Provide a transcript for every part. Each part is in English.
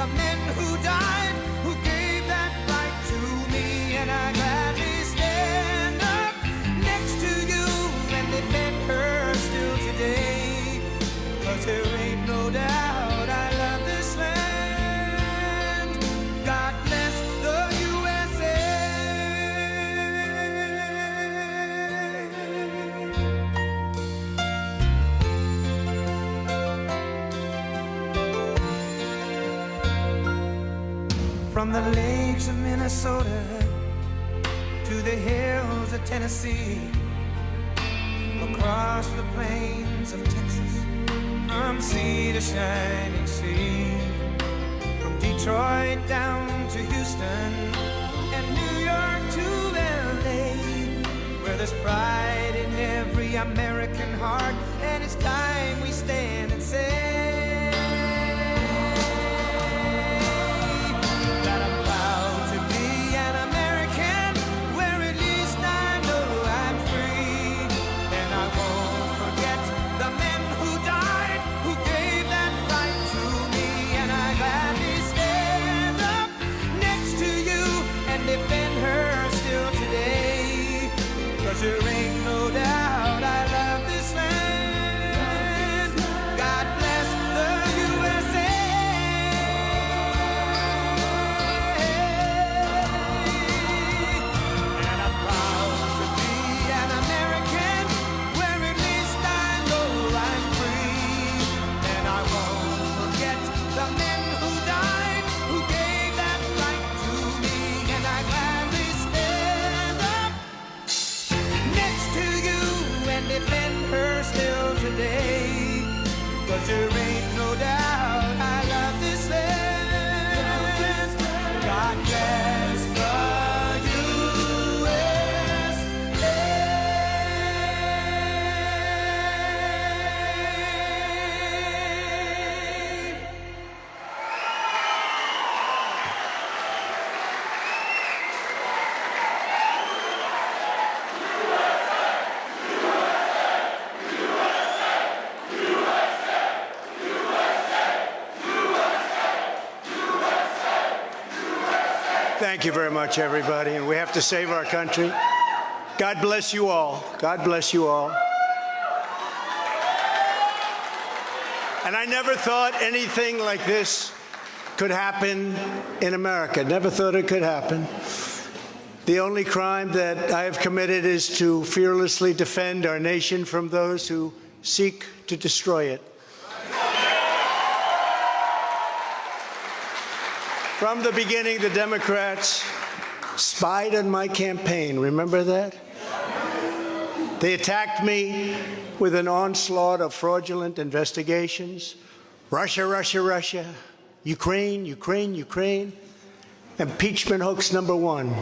the men who died, who gave that right to me, and I gladly stand up next to you and defend her still today. 'Cause there ain't no doubt I love this land. God bless the USA. From the lakes of Minnesota to the hills of Tennessee, across the plains of Texas, from sea to shining sea, from Detroit down to Houston and New York to LA, where there's pride in every American heart, and it's time we stand and say that I'm proud to be an American, where at least I know I'm free, and I won't forget the men who died, who gave that right to me, and I gladly stand up next to you and defend her still today. 'Cause there ain't no doubt I love this land. God bless the USA. And I'm proud to be an American, where at least I know I'm free, and I won't forget the men who died, who gave that right to me, and I gladly stand up next to you and defend her still today. 'Cause there ain't no doubt I love this land. God bless the USA. Thank you very much, everybody. And we have to save our country. God bless you all. God bless you all. And I never thought anything like this could happen in America. Never thought it could happen. The only crime that I have committed is to fearlessly defend our nation from those who seek to destroy it. From the beginning, the Democrats spied on my campaign. Remember that? They attacked me with an onslaught of fraudulent investigations. Russia, Russia, Russia. Ukraine, Ukraine, Ukraine. Impeachment hoax number one.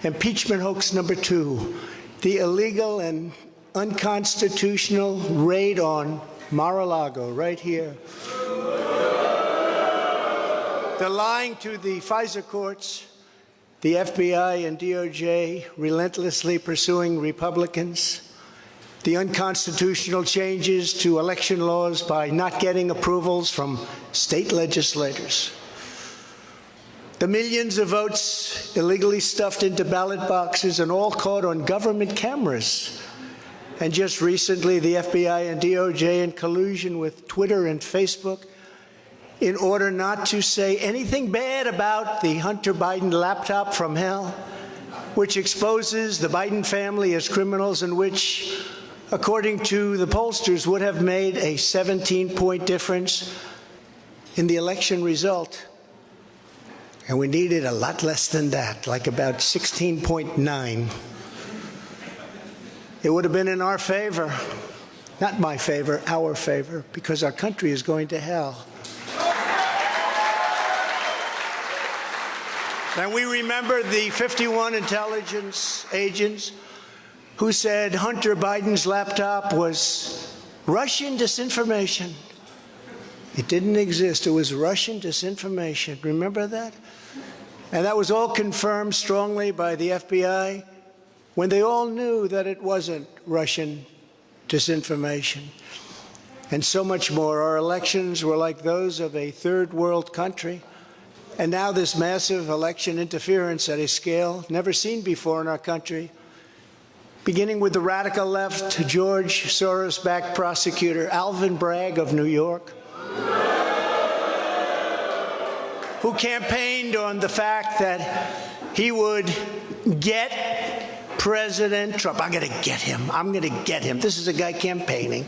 Impeachment hoax number two. The illegal and unconstitutional raid on Mar-a-Lago, right here. The lying to the FISA courts, the FBI and DOJ relentlessly pursuing Republicans, the unconstitutional changes to election laws by not getting approvals from state legislators, the millions of votes illegally stuffed into ballot boxes and all caught on government cameras, and just recently the FBI and DOJ in collusion with Twitter and Facebook in order not to say anything bad about the Hunter Biden laptop from hell, which exposes the Biden family as criminals and which, according to the pollsters, would have made a 17-point difference in the election result. And we needed a lot less than that, like about 16.9. It would have been in our favor, not my favor, our favor, because our country is going to hell. And we remember the 51 intelligence agents who said Hunter Biden's laptop was Russian disinformation. It didn't exist. It was Russian disinformation. Remember that? And that was all confirmed strongly by the FBI when they all knew that it wasn't Russian disinformation. And so much more. Our elections were like those of a third world country. And now this massive election interference at a scale never seen before in our country, beginning with the radical left, George Soros-backed prosecutor Alvin Bragg of New York, who campaigned on the fact that he would get President Trump. I'm going to get him. I'm going to get him. This is a guy campaigning.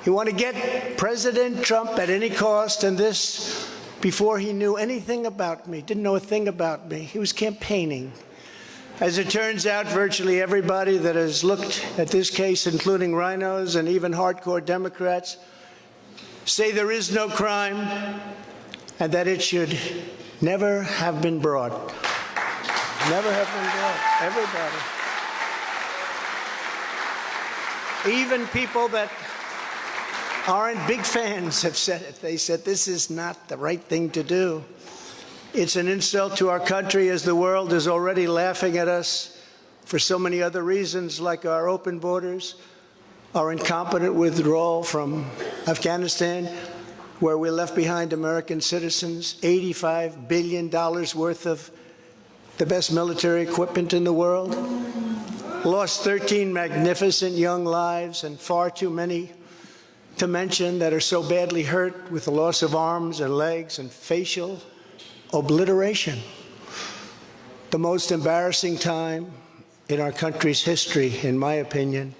He wanted to get President Trump at any cost, and this before he knew anything about me, didn't know a thing about me. He was campaigning. As it turns out, virtually everybody that has looked at this case, including rhinos and even hardcore Democrats, say there is no crime and that it should never have been brought. Never have been brought. Everybody. Even people that aren't big fans have said it. They said this is not the right thing to do. It's an insult to our country, as the world is already laughing at us for so many other reasons, like our open borders, our incompetent withdrawal from Afghanistan, where we left behind American citizens, $85 billion worth of the best military equipment in the world, lost 13 magnificent young lives, and far too many to mention that are so badly hurt with the loss of arms and legs and facial obliteration. The most embarrassing time in our country's history, in my opinion.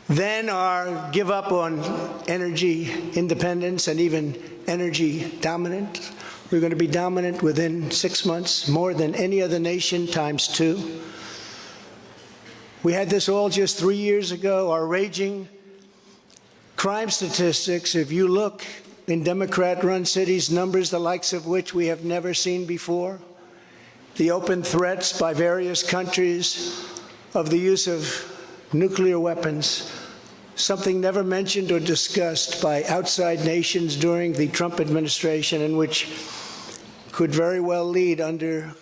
Then our give up on energy independence and even energy dominance. We're going to be dominant within 6 months, more than any other nation, ×2. We had this all just 3 years ago. Our raging crime statistics, if you look in Democrat-run cities, numbers the likes of which we have never seen before. The open threats by various countries of the use of nuclear weapons, something never mentioned or discussed by outside nations during the Trump administration, and which could very well lead under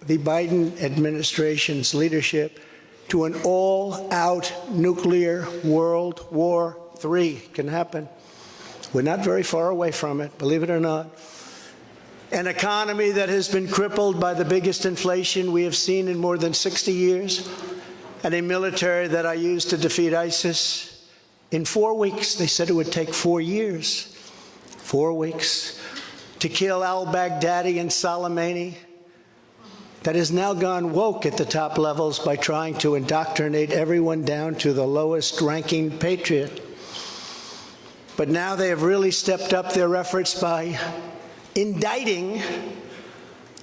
the Biden administration's leadership to an all-out nuclear World War III can happen. We're not very far away from it, believe it or not. An economy that has been crippled by the biggest inflation we have seen in more than 60 years, and a military that I used to defeat ISIS in 4 weeks. They said it would take 4 years. 4 weeks. To kill al-Baghdadi and Soleimani, that has now gone woke at the top levels by trying to indoctrinate everyone down to the lowest ranking patriot. But now they have really stepped up their efforts by indicting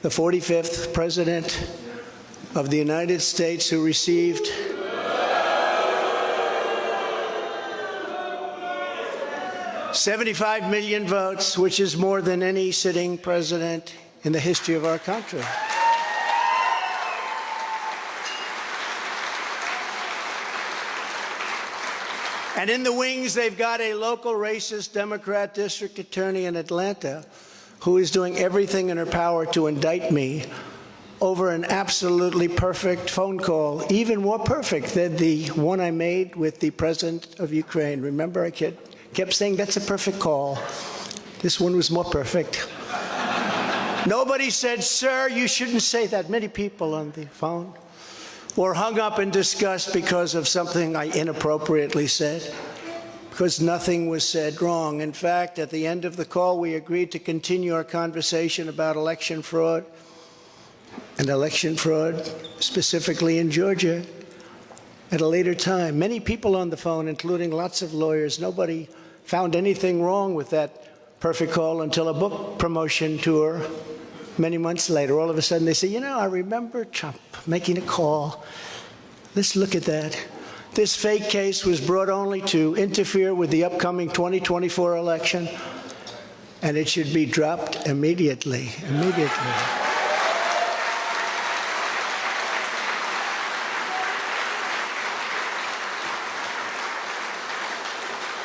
the 45th President of the United States, who received $75 million votes, which is more than any sitting president in the history of our country. And in the wings, they've got a local racist Democrat district attorney in Atlanta who is doing everything in her power to indict me over an absolutely perfect phone call, even more perfect than the one I made with the president of Ukraine. Remember, I kept saying, that's a perfect call. This one was more perfect. Nobody said, sir, you shouldn't say that. Many people on the phone were hung up in disgust because of something I inappropriately said, because nothing was said wrong. In fact, at the end of the call, we agreed to continue our conversation about election fraud, and election fraud specifically in Georgia, at a later time. Many people on the phone, including lots of lawyers, nobody found anything wrong with that perfect call until a book promotion tour many months later. All of a sudden they say, you know, I remember Trump making a call. Let's look at that. This fake case was brought only to interfere with the upcoming 2024 election, and it should be dropped immediately.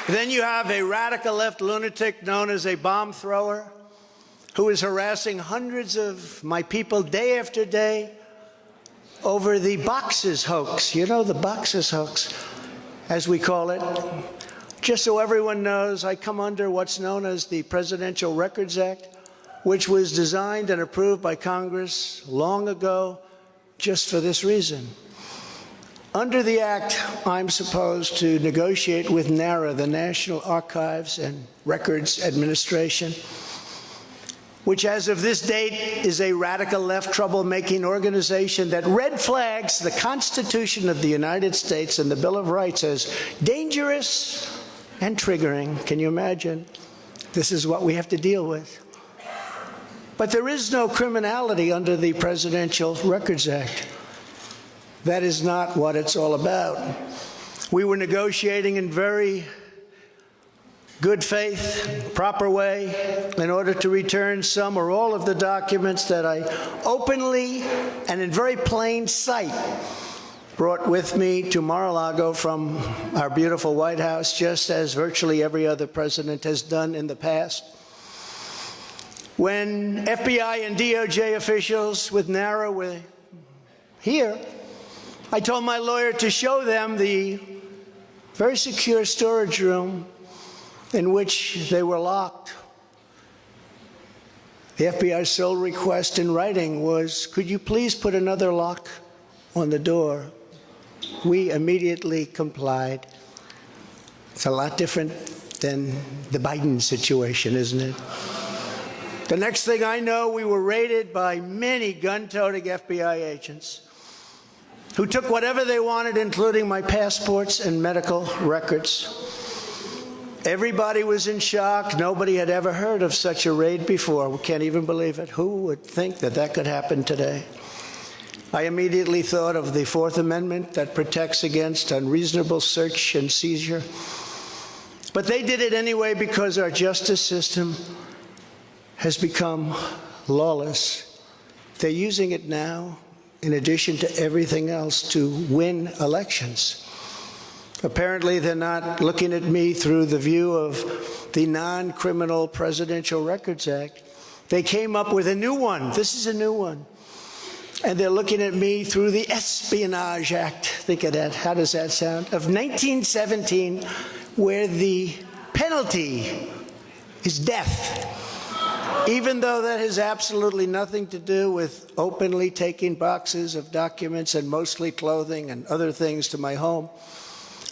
Then you have a radical left lunatic known as a bomb thrower who is harassing hundreds of my people day after day over the boxes hoax. You know, the boxes hoax, as we call it. Just so everyone knows, I come under what's known as the Presidential Records Act, which was designed and approved by Congress long ago just for this reason. Under the Act, I'm supposed to negotiate with NARA, the National Archives and Records Administration, which as of this date is a radical left troublemaking organization that red flags the Constitution of the United States and the Bill of Rights as dangerous and triggering. Can you imagine? This is what we have to deal with. But there is no criminality under the Presidential Records Act. That is not what it's all about. We were negotiating in very good faith, proper way, in order to return some or all of the documents that I openly and in very plain sight brought with me to Mar-a-Lago from our beautiful White House, just as virtually every other president has done in the past. When FBI and DOJ officials with NARA were here, I told my lawyer to show them the very secure storage room in which they were locked. The FBI's sole request in writing was, could you please put another lock on the door? We immediately complied. It's a lot different than the Biden situation, isn't it? The next thing I know, we were raided by many gun-toting FBI agents who took whatever they wanted, including my passports and medical records. Everybody was in shock. Nobody had ever heard of such a raid before. We can't even believe it. Who would think that that could happen today? I immediately thought of the Fourth Amendment that protects against unreasonable search and seizure. But they did it anyway because our justice system has become lawless. They're using it now, in addition to everything else, to win elections. Apparently, they're not looking at me through the view of the Non-Criminal Presidential Records Act. They came up with a new one. This is a new one. And they're looking at me through the Espionage Act. Think of that. How does that sound? Of 1917, where the penalty is death. Even though that has absolutely nothing to do with openly taking boxes of documents and mostly clothing and other things to my home,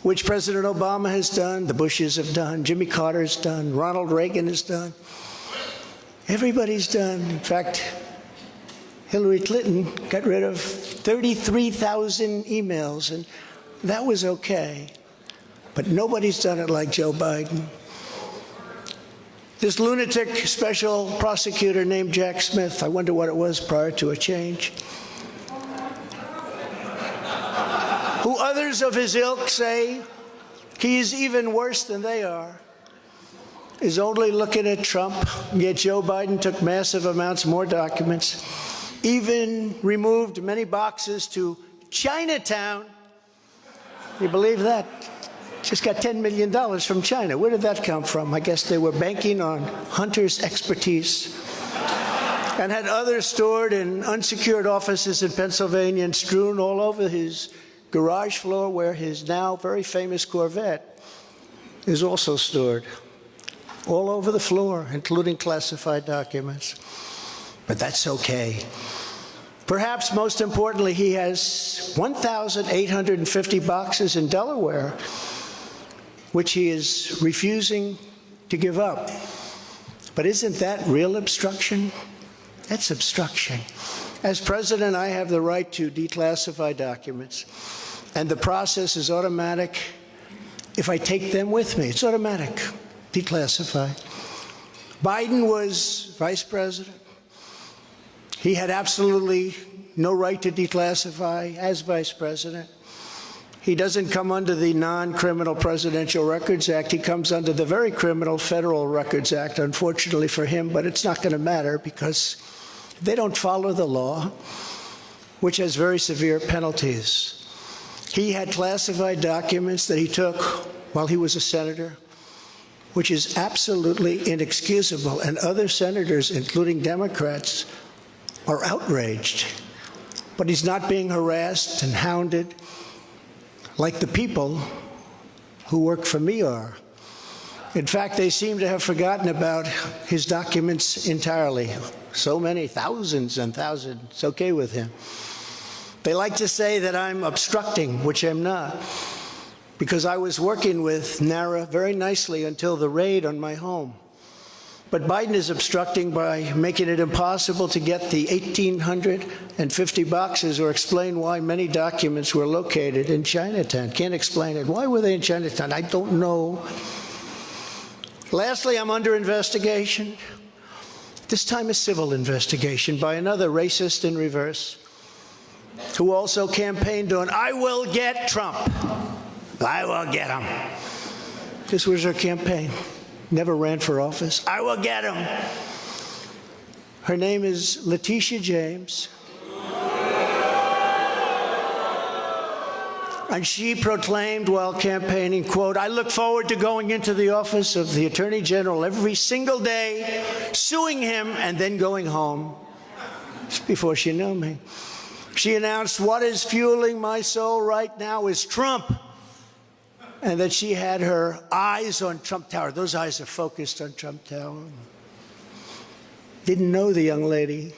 which President Obama has done, the Bushes have done, Jimmy Carter's done, Ronald Reagan has done. Everybody's done. In fact, Hillary Clinton got rid of 33,000 emails, and that was okay. But nobody's done it like Joe Biden. This lunatic special prosecutor named Jack Smith, I wonder what it was prior to a change, who others of his ilk say he is even worse than they are, is only looking at Trump, yet Joe Biden took massive amounts more documents, even removed many boxes to Chinatown. You believe that? Just got $10 million from China. Where did that come from? I guess they were banking on Hunter's expertise and had others stored in unsecured offices in Pennsylvania and strewn all over his garage floor where his now very famous Corvette is also stored. All over the floor, including classified documents. But that's okay. Perhaps most importantly, he has 1,850 boxes in Delaware, which he is refusing to give up. But isn't that real obstruction? That's obstruction. As president, I have the right to declassify documents, and the process is automatic if I take them with me. It's automatic, declassify. Biden was vice president. He had absolutely no right to declassify as vice president. He doesn't come under the Non-Criminal Presidential Records Act. He comes under the very criminal Federal Records Act, unfortunately for him, but it's not going to matter because they don't follow the law, which has very severe penalties. He had classified documents that he took while he was a senator, which is absolutely inexcusable, and other senators, including Democrats, are outraged. But he's not being harassed and hounded like the people who work for me are. In fact, they seem to have forgotten about his documents entirely. So many, thousands and thousands. It's okay with him. They like to say that I'm obstructing, which I'm not, because I was working with NARA very nicely until the raid on my home. But Biden is obstructing by making it impossible to get the 1,850 boxes or explain why many documents were located in Chinatown. Can't explain it. Why were they in Chinatown? I don't know. Lastly, I'm under investigation. This time a civil investigation by another racist in reverse, who also campaigned on, "I will get Trump. I will get him." This was her campaign. Never ran for office. I will get him. Her name is Letitia James. And she proclaimed while campaigning, quote, "I look forward to going into the office of the Attorney General every single day, suing him, and then going home." Just before she knew me. She announced, "What is fueling my soul right now is Trump." And that she had her eyes on Trump Tower. Those eyes are focused on Trump Tower. Didn't know the young lady.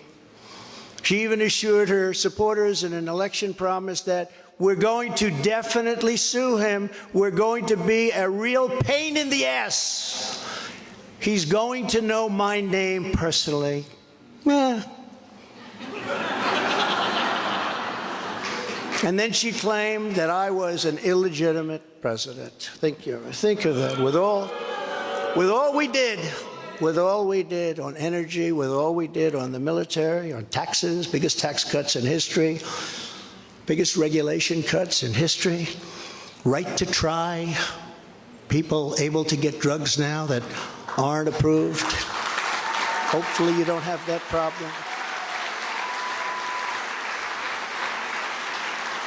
She even assured her supporters in an election promise that we're going to definitely sue him. We're going to be a real pain in the ass. He's going to know my name personally. And then she claimed that I was an illegitimate president. Think of that. With all we did on energy, with all we did on the military, on taxes, biggest tax cuts in history, biggest regulation cuts in history, right to try, people able to get drugs now that aren't approved. Hopefully you don't have that problem.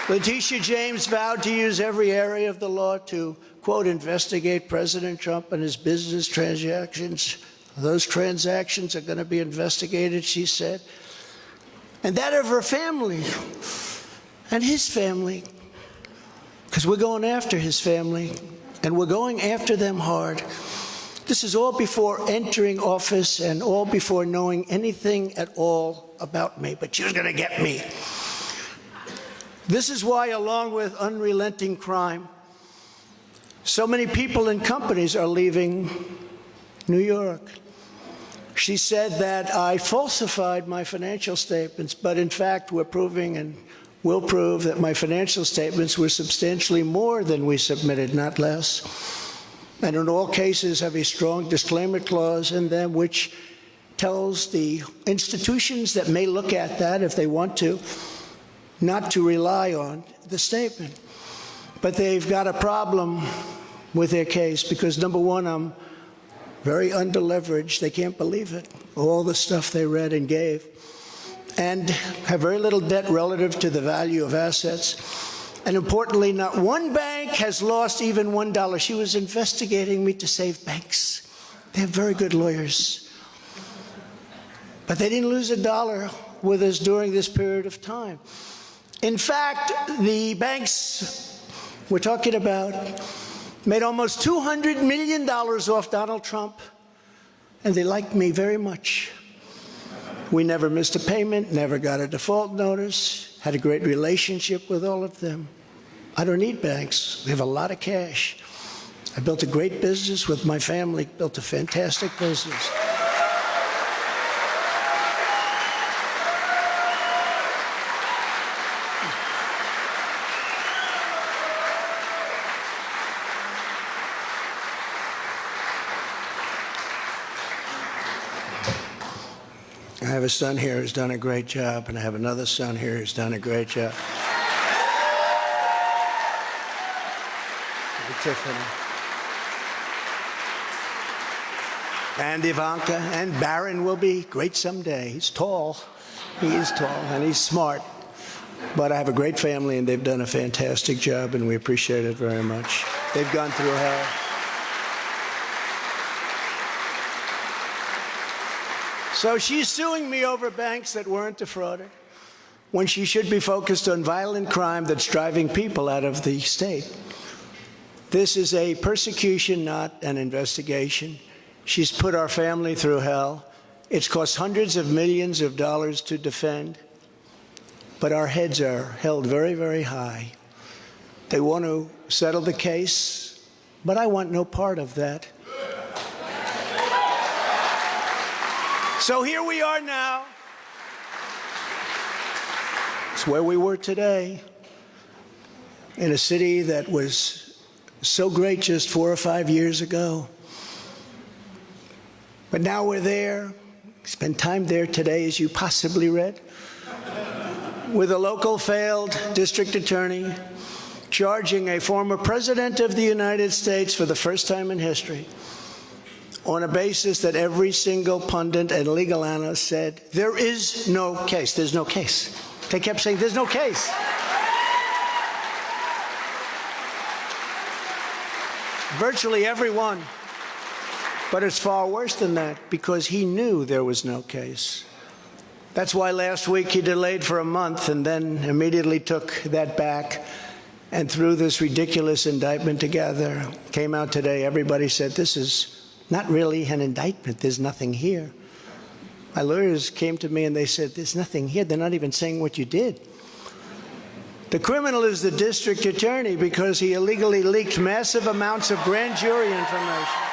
Letitia James vowed to use every area of the law to, quote, investigate President Trump and his business transactions. Those transactions are going to be investigated, she said. And that of her family and his family, because we're going after his family, and we're going after them hard. This is all before entering office and all before knowing anything at all about me, but she was going to get me. This is why, along with unrelenting crime, so many people and companies are leaving New York. She said that I falsified my financial statements, but in fact we're proving and will prove that my financial statements were substantially more than we submitted, not less. And in all cases have a strong disclaimer clause in them which tells the institutions that may look at that if they want to, not to rely on the statement. But they've got a problem with their case because, number one, I'm very underleveraged. They can't believe it, all the stuff they read and gave, and have very little debt relative to the value of assets. And importantly, not one bank has lost even $1. She was investigating me to save banks. They have very good lawyers. But they didn't lose $1 with us during this period of time. In fact, the banks we're talking about made almost $200 million off Donald Trump, and they liked me very much. We never missed a payment, never got a default notice, had a great relationship with all of them. I don't need banks. We have a lot of cash. I built a great business with my family, built a fantastic business. I have a son here who's done a great job, and I have another son here who's done a great job. Tiffany. And Ivanka, and Barron will be great someday. He's tall. He is tall, and he's smart. But I have a great family, and they've done a fantastic job, and we appreciate it very much. They've gone through hell. So she's suing me over banks that weren't defrauded when she should be focused on violent crime that's driving people out of the state. This is a persecution, not an investigation. She's put our family through hell. It's cost hundreds of millions of dollars to defend. But our heads are held very, very high. They want to settle the case, but I want no part of that. So here we are now. It's where we were today, in a city that was so great just 4 or 5 years ago. But now we're there. Spend time there today, as you possibly read, with a local failed district attorney charging a former president of the United States for the first time in history on a basis that every single pundit and legal analyst said, there is no case. There's no case. They kept saying, there's no case. Virtually everyone. But it's far worse than that, because he knew there was no case. That's why last week he delayed for a month and then immediately took that back and threw this ridiculous indictment together. Came out today, everybody said, this is not really an indictment. There's nothing here. My lawyers came to me and they said, there's nothing here. They're not even saying what you did. The criminal is the district attorney because he illegally leaked massive amounts of grand jury information,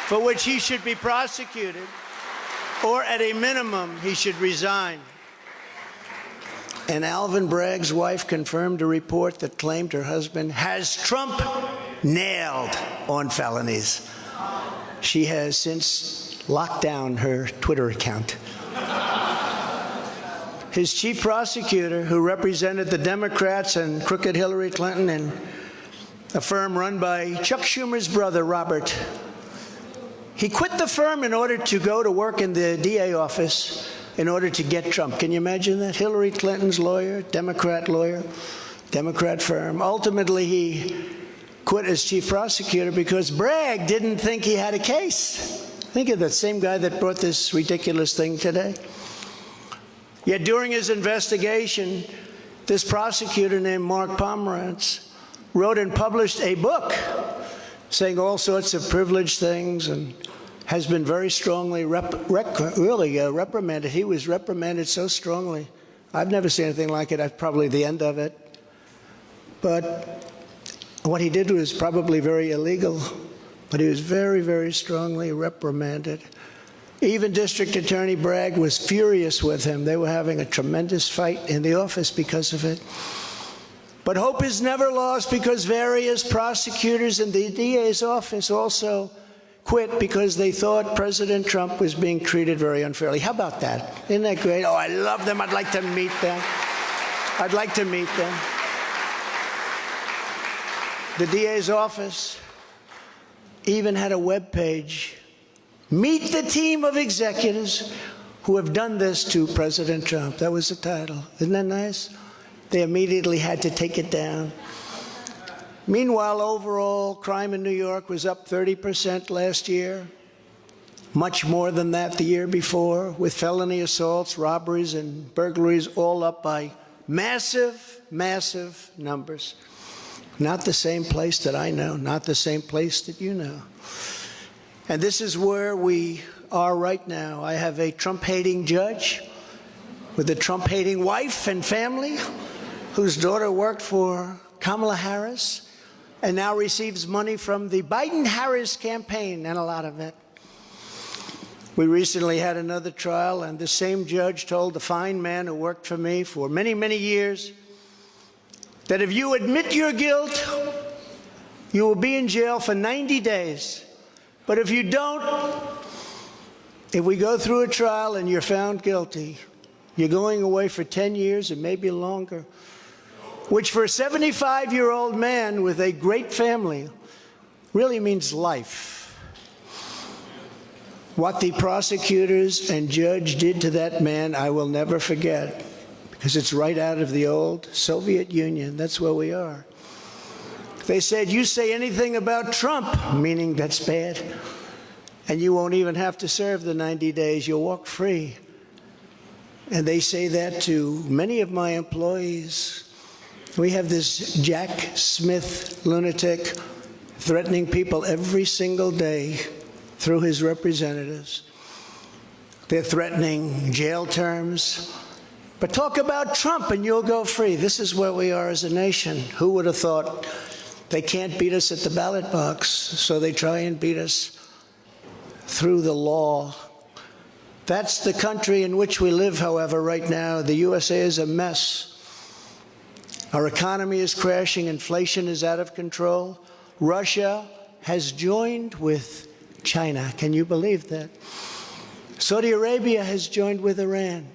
for which he should be prosecuted, or at a minimum, he should resign. And Alvin Bragg's wife confirmed a report that claimed her husband has Trump nailed on felonies. She has since locked down her Twitter account. His chief prosecutor, who represented the Democrats and crooked Hillary Clinton in a firm run by Chuck Schumer's brother, Robert, he quit the firm in order to go to work in the DA office in order to get Trump. Can you imagine that? Hillary Clinton's lawyer, Democrat firm. Ultimately, he quit as chief prosecutor because Bragg didn't think he had a case. Think of that same guy that brought this ridiculous thing today. Yet during his investigation, this prosecutor named Mark Pomerantz wrote and published a book saying all sorts of privileged things and has been very strongly reprimanded. He was reprimanded so strongly. I've never seen anything like it. That's probably the end of it. But what he did was probably very illegal, but he was very, very strongly reprimanded. Even District Attorney Bragg was furious with him. They were having a tremendous fight in the office because of it. But hope is never lost because various prosecutors in the DA's office also quit because they thought President Trump was being treated very unfairly. How about that? Isn't that great? Oh, I love them. I'd like to meet them. I'd like to meet them. The DA's office even had a web page. Meet the team of executives who have done this to President Trump. That was the title. Isn't that nice? They immediately had to take it down. Meanwhile, overall crime in New York was up 30% last year, much more than that the year before, with felony assaults, robberies, and burglaries all up by massive, massive numbers. Not the same place that I know, not the same place that you know. And this is where we are right now. I have a Trump-hating judge with a Trump-hating wife and family whose daughter worked for Kamala Harris and now receives money from the Biden-Harris campaign, and a lot of it. We recently had another trial, and the same judge told the fine man who worked for me for many, many years that if you admit your guilt, you will be in jail for 90 days. But if you don't, if we go through a trial and you're found guilty, you're going away for 10 years and maybe longer, which for a 75-year-old man with a great family really means life. What the prosecutors and judge did to that man, I will never forget, because it's right out of the old Soviet Union. That's where we are. They said, you say anything about Trump, meaning that's bad, and you won't even have to serve the 90 days. You'll walk free. And they say that to many of my employees We have this Jack Smith lunatic threatening people every single day through his representatives. They're threatening jail terms. But talk about Trump and you'll go free. This is where we are as a nation. Who would have thought? They can't beat us at the ballot box, so they try and beat us through the law. That's the country in which we live, however, right now. The USA is a mess. Our economy is crashing. Inflation is out of control. Russia has joined with China. Can you believe that? Saudi Arabia has joined with Iran.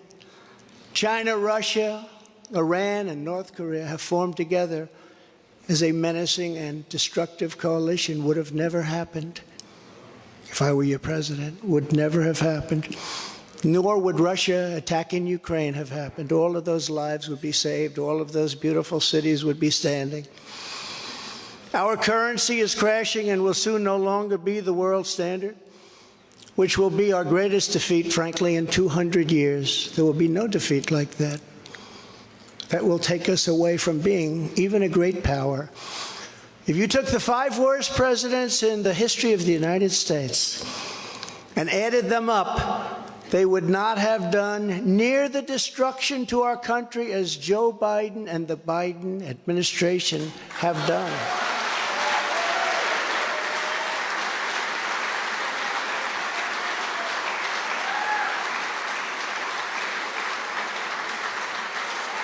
China, Russia, Iran, and North Korea have formed together as a menacing and destructive coalition. Would have never happened if I were your president. Would never have happened. Nor would Russia attacking Ukraine have happened. All of those lives would be saved. All of those beautiful cities would be standing. Our currency is crashing and will soon no longer be the world standard, which will be our greatest defeat, frankly, in 200 years. There will be no defeat like that. That will take us away from being even a great power. If you took the 5 worst presidents in the history of the United States and added them up, they would not have done near the destruction to our country as Joe Biden and the Biden administration have done.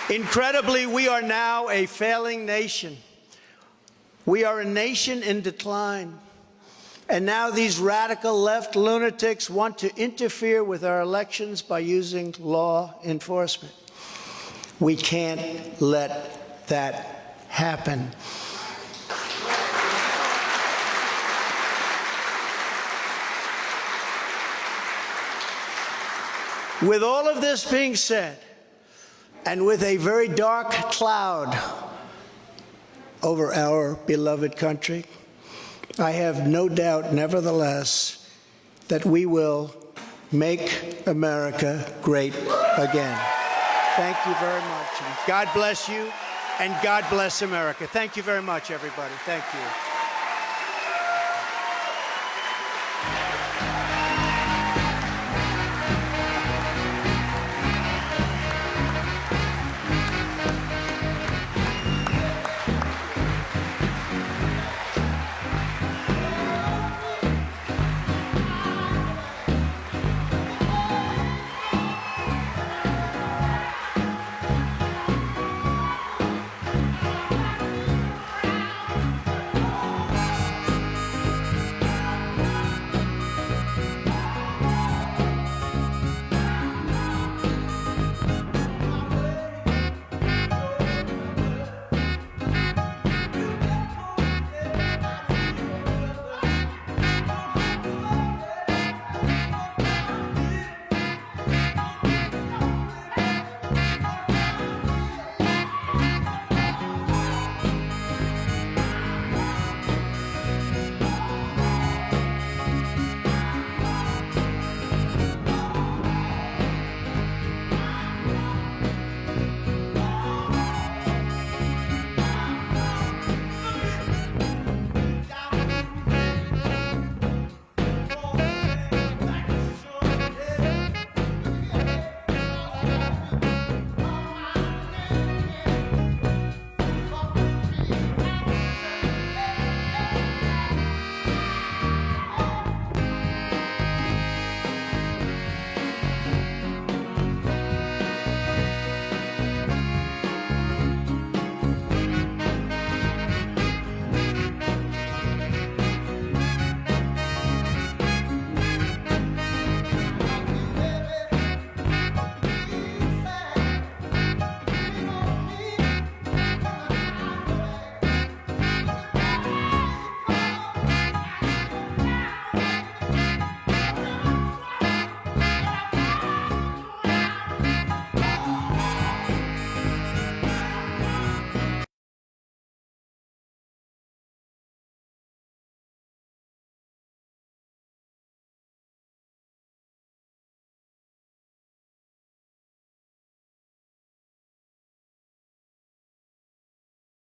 Incredibly, we are now a failing nation. We are a nation in decline. And now these radical left lunatics want to interfere with our elections by using law enforcement. We can't let that happen. With all of this being said, and with a very dark cloud over our beloved country, I have no doubt, nevertheless, that we will make America great again. Thank you very much. And God bless you, and God bless America. Thank you very much, everybody. Thank you.